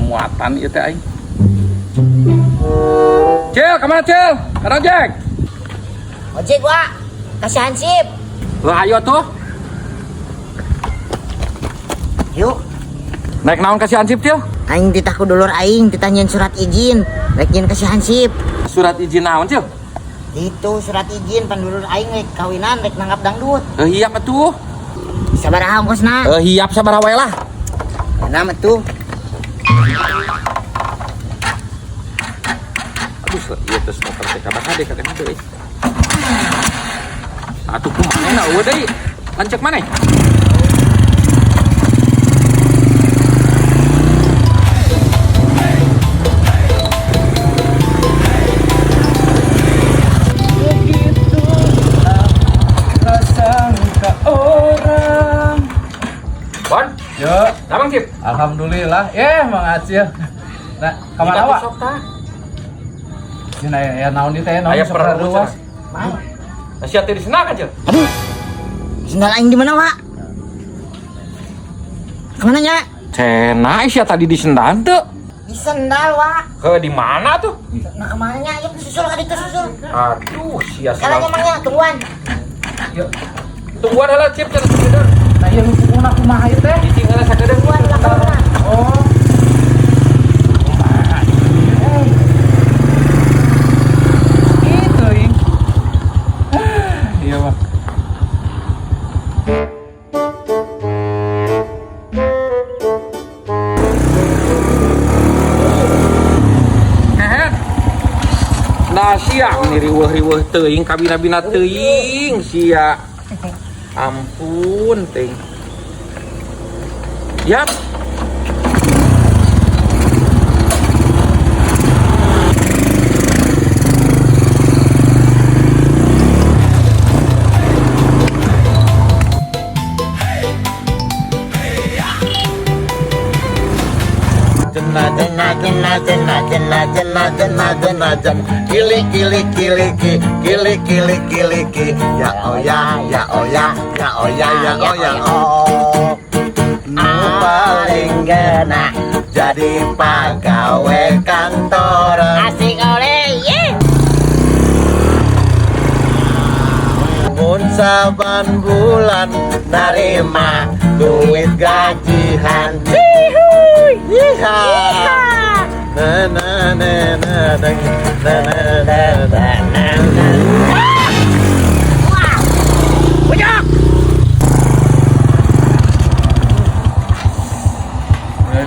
muatan ieu teh aing. Cil, kemana Cil? Karang Jack. Ojek wa, kasih hansip. Lah ayo tuh. Yuk, Naik naon kasih ansip Cil? aing titah ku dulur aing ditanyain surat izin. Rek nyen kasih hansip. Surat izin naon Cil? Itu surat izin pandulur aing rek kawinan rek nanggap dangdut. Hiap atuh. Sabaraha ongkosna? Hiap sabaraha wae lah. Nama tuh. Aduh, ieu teh motor teh kada-kada kadang deui. Atuh kumaha na eueuh deui? Lancek maneh? Bon, Yo, Abang Cip. alhamdulillah. Mang Acil. Nah, kamar awak? Cina ya naon di teh, naon Aya seperti perlu luas. Mau. Sia teh di sana kan, Cil? Aduh. Sendal aing di mana, Wak? Kemana nya? Cenah sia tadi di sendan teu. Di sendal, Wak. Ke di mana tuh? Nah, kemana nya? Ayo susul ka ditu susul. Aduh, sia Kalanya mangnya tungguan. Yo, Tungguan heula Cip cenah sakedeung. nah ieu hubungan kumaha ieu teh? Ditinggal sakedeung. Tungguan belakang. Oh. Kumaha? Itu ing. Iya, Bang. Hehet. Nah sia ini riweuh-riweuh teuing kabina-bina teuing sia. Ampun teuing. Yap. Kili kili kili kili kili kili ki ya oh ya ya oh ya ya oh ya ya oh ya oh nu paling gena jadi pegawai kantor Asik oleh. Ye. mun saban bulan narima duit gajian Yiha na na na na na na na na na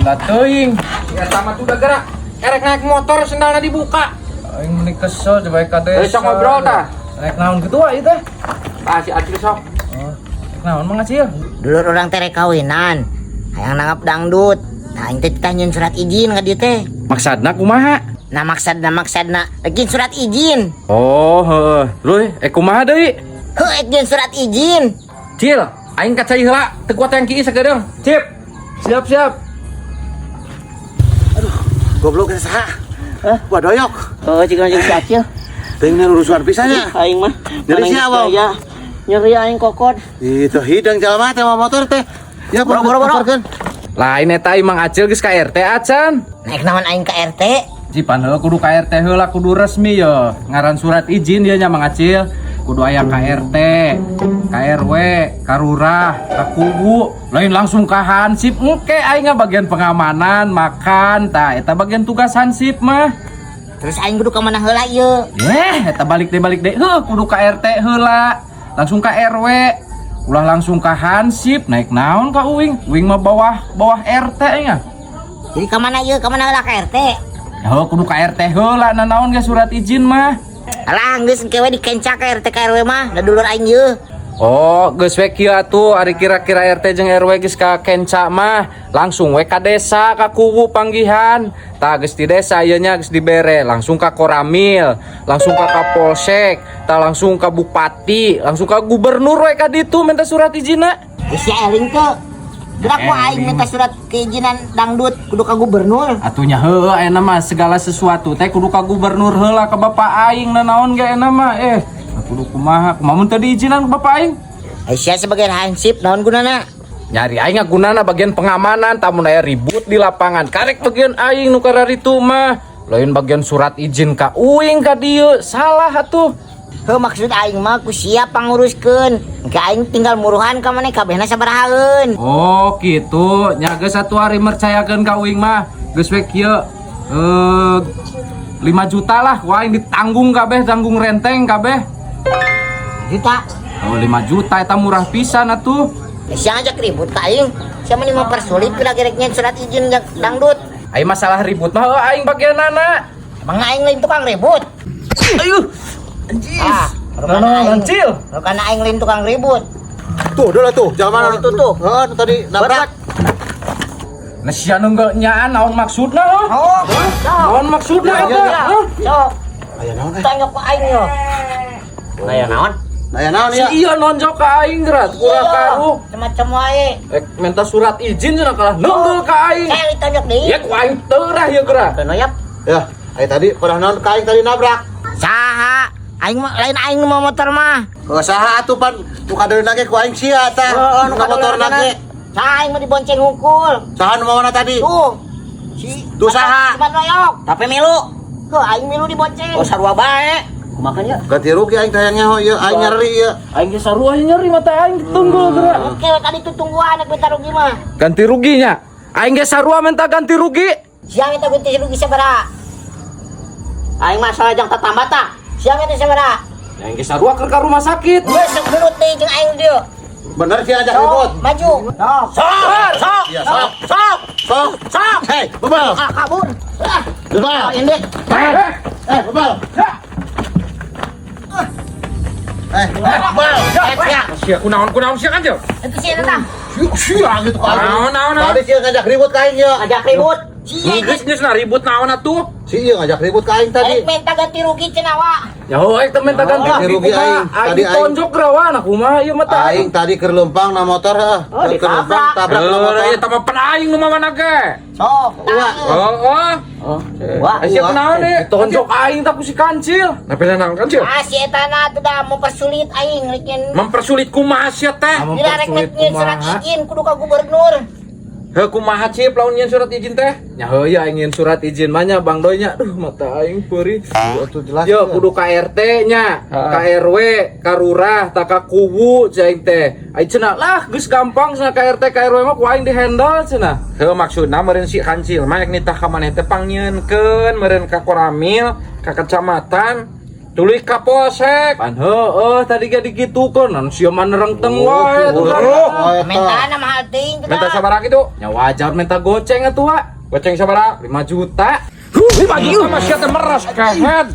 Lah teuing. Ya sama tuh gara erek naik motor sendalnya dibuka. Aing meni kesel coba ka desa. Sok ngobrol tah. Rek naon ketua ieu teh? Ah si Acil sok. Oh. Rek naon Mang Acil? Dulur orang teh rek kawinan. Hayang nanggap dangdut. Nah, aing teh ditanyain surat izin ka dieu teh. Maksudna kumaha? Nah maksudna rek surat izin. Oh, heeh. Luy, kumaha deui? Heuh, rek surat izin. Cil, aing kacai heula teu kuat yang kieu sakedeung. Cip. Siap. goblok kita saha wadoyok Oh, jika jeung si Acil, teuing urusan pisannya aing mah Nyeri sia, Bang? ya. Nyeri aing kokot. itu hidang jalma teh motor teh ya Boro. Lain eta Mang Acil geus ka RT acan. Naik naon aing ke RT? Cipan heula kudu ka RT heula kudu resmi ya. Ngaran surat izin dia nya Mang Acil. Kudu aya ka RT, ka RW, ka lurah, ka kubu. Lain langsung ka hansip engke aing bagian pengamanan, makan, tah eta bagian tugas hansip mah. Terus aing kudu ka mana heula ieu? Eta balik deh. Heuh, kudu ka RT heula. Langsung ka RW. Ulah langsung ka hansip, naik naon ka uing. Uing mah bawah RT nya. Jadi ka mana ieu? Ka mana heula ka RT? Heuh, kudu ka RT heula na naon ge surat izin mah. Alah geus engke we dikencak ka RT ka RW mah, da dulur aing ieu. Oh, geus we kieu atuh ari kira-kira RT jeung RW geus ka kenca mah, langsung we ka desa ka kubu panggihan. Tah geus di desa ieu nya geus dibere, langsung ka Koramil, langsung ka Kapolsek, tah langsung ka Bupati, langsung ka gubernur we ka ditu minta surat izinna. Geus ya eling teu. Gerak ku aing minta surat keizinan dangdut kudu ka gubernur. Atunya heueuh ena mah segala sesuatu teh kudu ka gubernur heula ka bapak aing na naon ge ena mah kudu kumaha mun teu diizinan ku bapak aing. Aisyah sebagai hansip naon gunana? Nyari aing ngagunana bagian pengamanan, tamun aya ribut di lapangan. Karek bagian aing nu kararitu mah. Lain bagian surat izin ka uing ka dieu. Salah atuh. Heuh maksud aing mah ku siap panguruskeun. Engke aing tinggal muruhan ka maneh kabehna sabarahaeun. Oh gitu, nyaga satu hari mercayakan ka uing mah. Geus we kieu 5 juta lah, ku aing ditanggung kabeh, tanggung renteng kabeh. Juta. Oh 5 juta eta murah pisan atuh. Siang ngajak ribut ka aing. Siapa nih mempersulit pila gereknya surat izin dangdut. Aing masalah ribut mah aing bagianana. Emang aing lain tukang ribut. Ayuh. Anjis. Nancil. Karena aing lain tukang ribut. Tuh, udah lah tuh. Jangan mana Itu tuh. tadi nabrak. Nah sia nu geus nyaan naon maksudna? Oh, Naon maksudna eta? sok. Aya naon Tanya ke aing yo. Aya naon? Aya naon ya? Si iya nonjok ka aing gerat, kurang karu. Macam wae. Minta surat izin cenah kalah neunggel ka aing. Saya ditonjok deui. Ya ku aing teurah ya gerat. Teu noyap. Ya, aya tadi pernah naon ka aing tadi nabrak. Saha? Aing mah lain aing nu motor mah. Saha atuh pan nu kadeun lagi ku aing sia tah. Oh, nu Nu motor lagi. Saha aing mah dibonceng hukul. Saha nu mana tadi? Tuh. Si Tuh saha? Cepat loyok. Tapi milu. Heuh aing milu dibonceng. Oh sarua bae. Kumakan ya. Ganti rugi aing tayangnya ho ieu aing nyeri ieu. Aing ge sarua nyeri mata aing tunggul gerak. Oke, tadi tuh tungguan anak bentar rugi mah. Ganti ruginya. Aing ge sarua minta ganti rugi. Siang itu ganti rugi sabaraha? Aing masalah jang tatambah tah. Siang itu sabaraha? Aing ge sarua keur ka rumah sakit. Geus surut deui jeung aing dieu. Bener sih ajak ribut. Maju. Sok. Iya, sok. Sok. Sok. Hei, bebal. Kabur. Bebal. Ini. Bebal. Bebal. Sia kunaon sia kan, Itu sih eta. Sia gitu kan. Naon. Tadi sih ngajak ribut ka aing ieu. Ajak ribut. Si Geus na ribut naon atuh? Si ieu ngajak ribut ka aing tadi. aing minta ganti rugi cenah wa. Ya aing teh minta ganti ganti rugi rugi aing. aing. Tadi aing- Tonjok rawan aku mah ieu mah teh. Aing tadi keur lempang na motor heuh. Oh, Keur lempang tabrak na motor. Ya tambah pen aing nu mamana ge. Sok. Wah, Sia kunaon deh? Tonjok aing tak ku si kancil. Tapi naon kancil? Si eta na teh dah mempersulit aing reken. Mempersulit kumaha sia teh? Dilarek nyeun surat izin kudu ka gubernur. Heuh kumaha cip laun nyeun surat izin teh? Nya heuh ya aing nyeun surat izin mah nya Bang Doy nya. Duh mata aing peurih. Atuh jelas. Yo kudu ka RT nya, ka RW, ka Lurah, tak ka kubu cing teh. Ai cenah lah geus gampang cenah ka RT ka RW mah ku aing di handle cenah. Heuh maksudna meureun si kancil mah yak nitah ka maneh teh pangnyeunkeun meureun ka Koramil, ka kecamatan. Tuluy ka polsek. Pan heueuh tadi ge digitukeun, nan sia mah nerengteng wae. Mentana mahal teuing teh. Minta sabaraha kitu? Ya wajar minta goceng atuh wa. Goceng sabaraha? 5 juta. 5 juta mah sia teh meres kehead.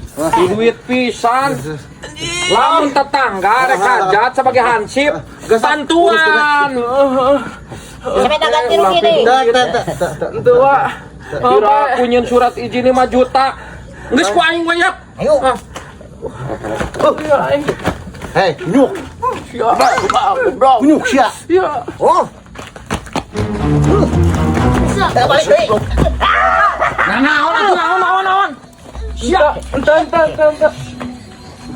Duit pisan. Lamun tetangga rek hajat sebagai hansip, bantuan. Minta ganti rugi deui. Henteu wa. Kira aku nyeun surat izin 5 juta. Geus ku aing we yak. Ayo. Hei, nyuk. Nyuk sia. Ya. Oh. Balik deui. Naon. Ya, ente.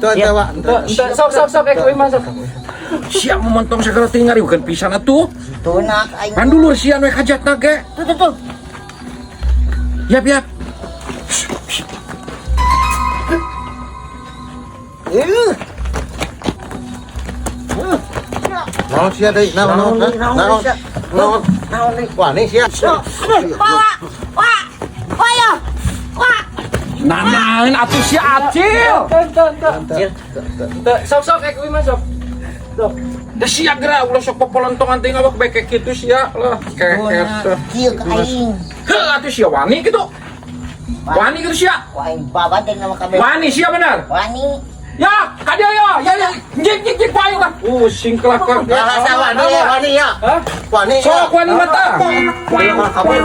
Ente wa. Sok ek masuk. Sia memontong segala tinggal bukan pisan atuh. Tuh nak aing. Kan dulu sia we hajatna ge. Tuh. Yap. Naon sia deui? Naon? Wah, ini sia. Wah ya. Nanain atuh si Acil. Sok ek masuk. Da sia geura ulah sok popolontongan teh ngabak beke kitu sia lah. Keker. Kieu ka aing. Heuh atuh sia wani kitu. Wani kitu sia. Wah, aing babat nama kabeh. Wani sia bener. Wani. Ya, kadia ya. Jik payu lah. Singkelakar. Wani ya. Hah? Wani. Sok wani mata. Wani mah kabur.